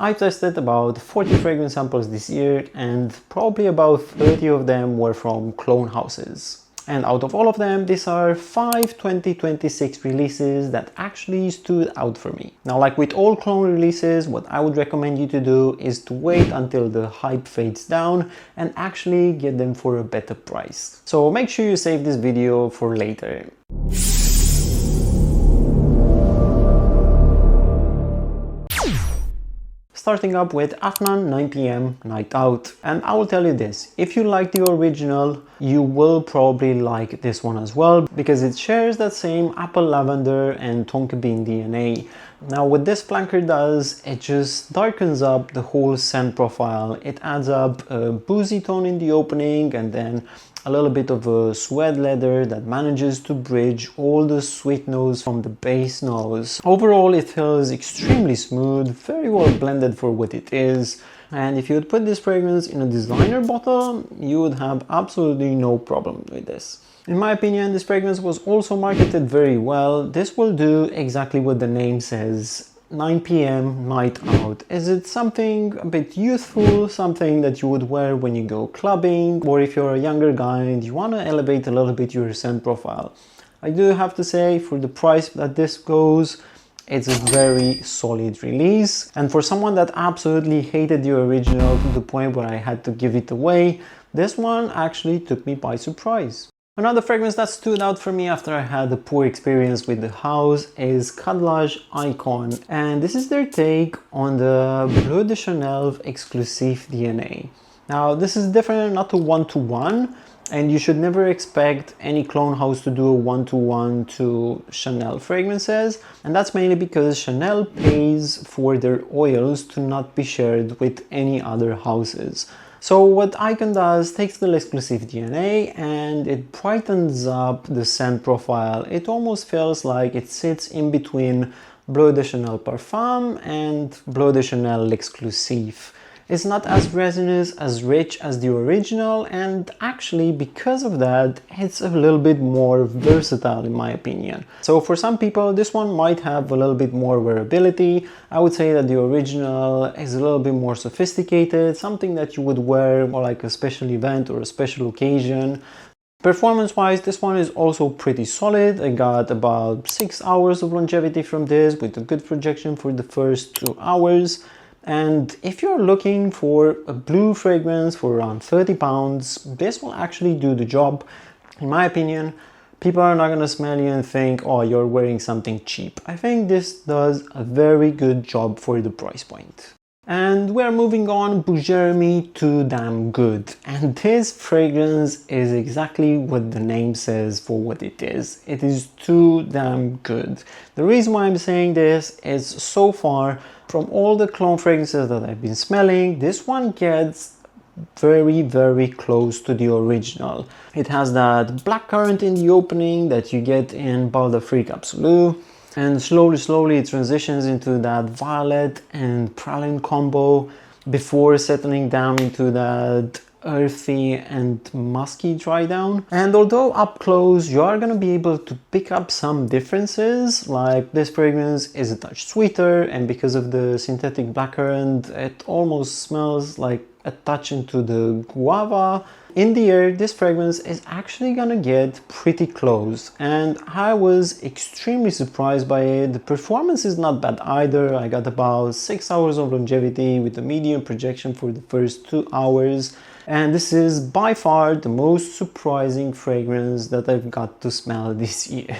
I tested about 40 fragrance samples this year and probably about 30 of them were from clone houses. And out of all of them, these are 5 2026 releases that actually stood out for me. Now, like with all clone releases, what I would recommend you to do is to wait until the hype fades down and actually get them for a better price. So make sure you save this video for later. Starting up with Afnan 9 PM Night Out. And I will tell you this, if you like the original, you will probably like this one as well, because it shares that same apple lavender and tonka bean DNA. Now what this flanker does, it just darkens up the whole scent profile. It adds up a boozy tone in the opening and then a little bit of a suede leather that manages to bridge all the sweet notes from the base nose. Overall, it feels extremely smooth, very well blended for what it is. And if you would put this fragrance in a designer bottle, you would have absolutely no problem with this. In my opinion, this fragrance was also marketed very well. This will do exactly what the name says. 9 PM Night Out. Is it something a bit youthful, something that you would wear when you go clubbing, or if you're a younger guy and you want to elevate a little bit your scent profile? I do have to say, for the price that this goes, it's a very solid release. And for someone that absolutely hated the original to the point where I had to give it away, this one actually took me by surprise. Another fragrance that stood out for me after I had a poor experience with the house is Khadlaj Icon, and this is their take on the Bleu de Chanel exclusive DNA. Now this is different, not a one-to-one, and you should never expect any clone house to do a one-to-one to Chanel fragrances, and that's mainly because Chanel pays for their oils to not be shared with any other houses. So what Icon does, takes the exclusive DNA and it brightens up the scent profile. It almost feels like it sits in between Bleu de Chanel Parfum and Bleu de Chanel Exclusive. It's not as resinous, as rich as the original, and actually because of that, it's a little bit more versatile in my opinion. So for some people, this one might have a little bit more wearability. I would say that the original is a little bit more sophisticated, something that you would wear for like a special event or a special occasion. Performance-wise, this one is also pretty solid. I got about 6 hours of longevity from this with a good projection for the first 2 hours. And if you're looking for a blue fragrance for around 30 pounds, this will actually do the job. In my opinion, people are not going to smell you and think, oh, you're wearing something cheap. I think this does a very good job for the price point. And we're moving on, Bujairami, Too Damn Good. And this fragrance is exactly what the name says for what it is. It is too damn good. The reason why I'm saying this is so far, from all the clone fragrances that I've been smelling, this one gets very close to the original. It has that blackcurrant in the opening that you get in Bal d'Afrique Absolu, and slowly it transitions into that violet and praline combo before settling down into that earthy and musky dry down. And although up close you are going to be able to pick up some differences, like this fragrance is a touch sweeter, and because of the synthetic blackcurrant it almost smells like a touch into the guava. In the air, this fragrance is actually gonna get pretty close, and I was extremely surprised by it. The performance is not bad either. I got about 6 hours of longevity with a medium projection for the first 2 hours, and this is by far the most surprising fragrance that I've got to smell this year.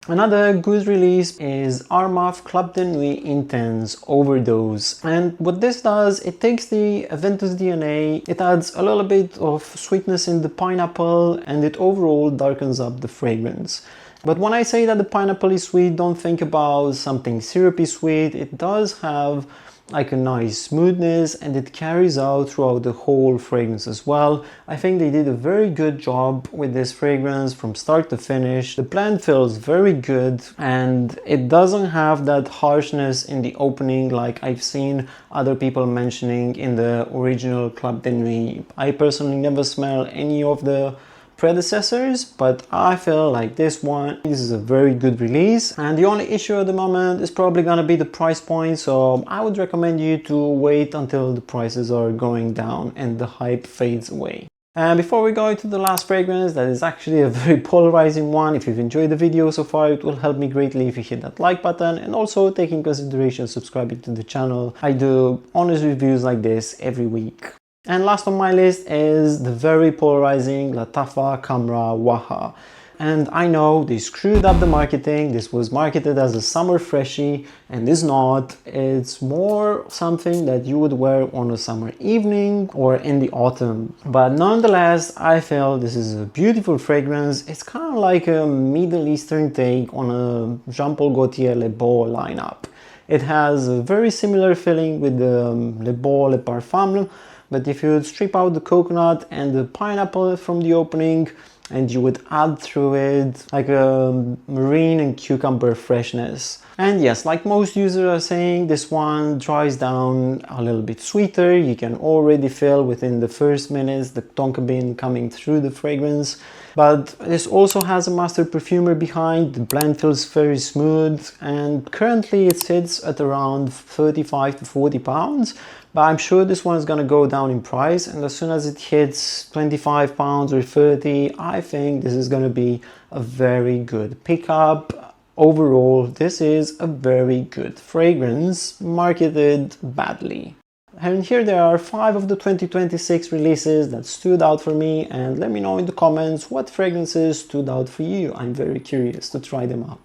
Another good release is Armaf Club de Nuit Intense Overdose, and what this does, it takes the Aventus DNA, it adds a little bit of sweetness in the pineapple, and it overall darkens up the fragrance. But when I say that the pineapple is sweet, don't think about something syrupy sweet. It does have like a nice smoothness, and it carries out throughout the whole fragrance as well. I think they did a very good job with this fragrance from start to finish. The blend feels very good, and it doesn't have that harshness in the opening like I've seen other people mentioning in the original Club de Nuit. I personally never smell any of the predecessors, but I feel like this is a very good release, and the only issue at the moment is probably gonna be the price point, so I would recommend you to wait until the prices are going down and the hype fades away. And before we go into the last fragrance, that is actually a very polarizing one. If you've enjoyed the video so far, it will help me greatly if you hit that like button, and also take in consideration subscribing to the channel. I do honest reviews like this every week. And last on my list is the very polarizing Lattafa Khamrah Waha. And I know they screwed up the marketing. This was marketed as a summer freshie, and it's not. It's more something that you would wear on a summer evening or in the autumn. But nonetheless, I feel this is a beautiful fragrance. It's kind of like a Middle Eastern take on a Jean Paul Gaultier Le Beau lineup. It has a very similar feeling with the Le Beau Le Parfum, but if you strip out the coconut and the pineapple from the opening, and you would add through it like a marine and cucumber freshness. And yes, like most users are saying, this one dries down a little bit sweeter. You can already feel within the first minutes the tonka bean coming through the fragrance. But this also has a master perfumer behind. The blend feels very smooth, and currently it sits at around 35 to 40 pounds. But I'm sure this one is going to go down in price, and as soon as it hits 25 pounds or 30, I think this is going to be a very good pickup. Overall, this is a very good fragrance, marketed badly. And here there are 5 of the 2026 releases that stood out for me, and let me know in the comments what fragrances stood out for you. I'm very curious to try them out.